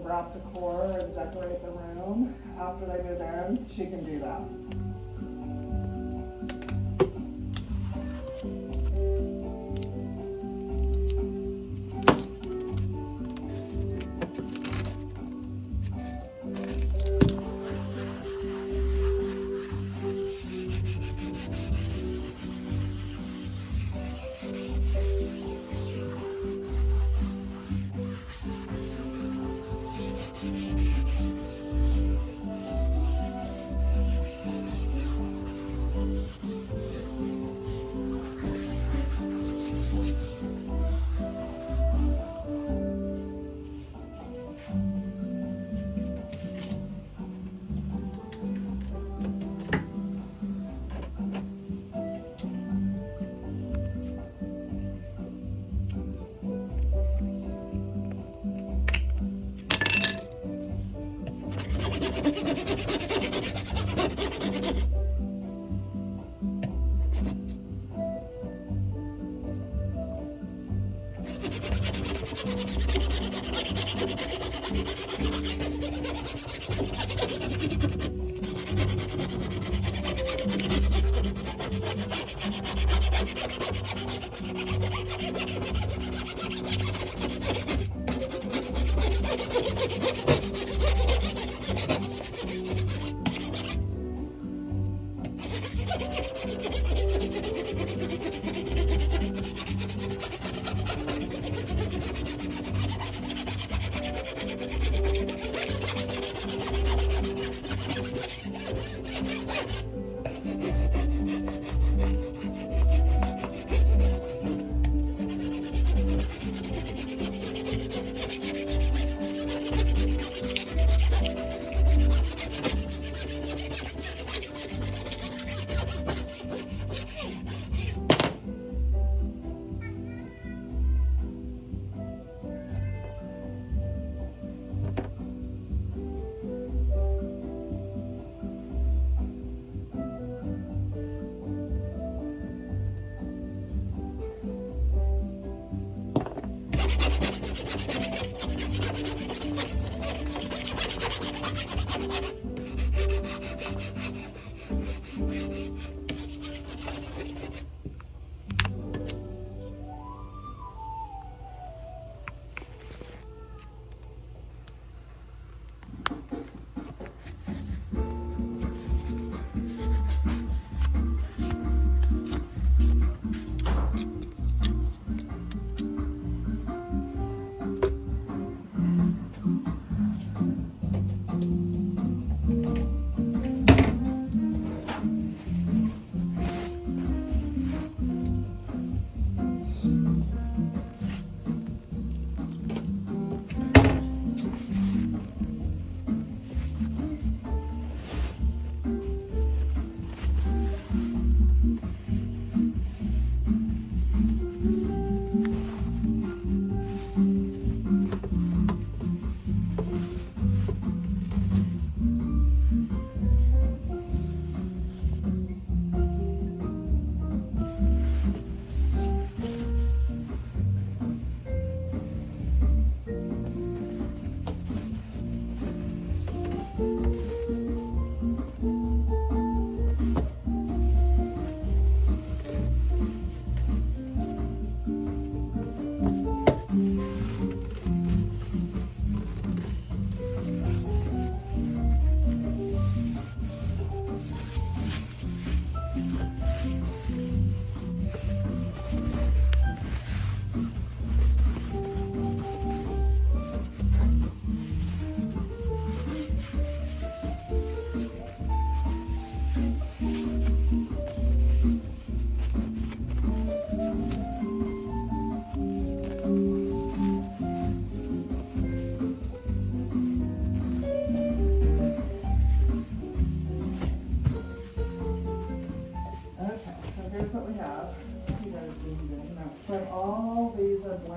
wrap decor and decorate the room after they move in, she can do that.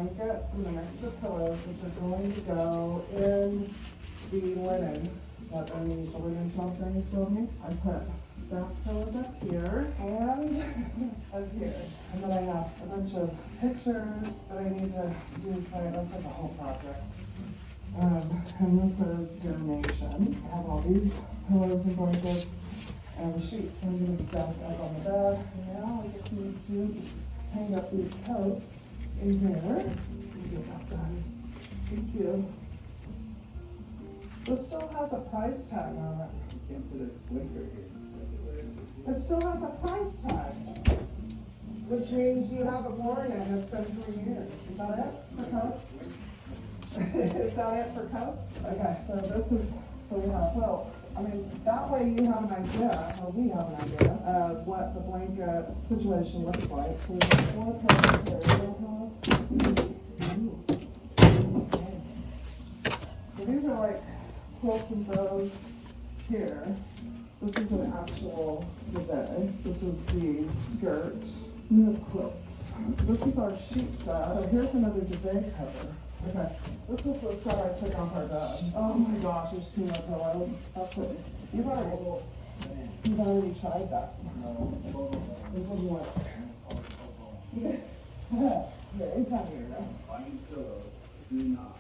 blankets and an extra pillows, which are going to go in the linen that the linen sheltering showed me. I put stacked pillows up here and up here. And then I have a bunch of pictures that I need to do tonight. That's like a whole project. and this is donation. I have all these pillows and blankets and sheets. I'm gonna stack up on the bed. Now I just need to hang up these coats in here. Get that done. Thank you. This still has a price tag on it. You can't put a blinker here. It still has a price tag, which means you haven't worn it and it's been 3 years. Is that it for coats? Is that it for coats? Okay, so this is, so we have quilts. I mean, that way you have an idea, or we have an idea, of what the blanket situation looks like. So we have 4 pillows here. So these are like quilts and throws here. This is an actual duvet. This is the skirt. We have quilts. This is our sheet set. Oh, here's another duvet cover. Okay, this is the set I took off our bed. Oh my gosh, there's 2 more pillows. You've already tried that. This wouldn't work. Yeah, you can't hear this. Fine pillow, do not.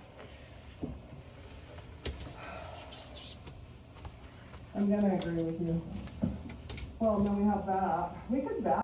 I'm gonna agree with you. Well, then we have that. We could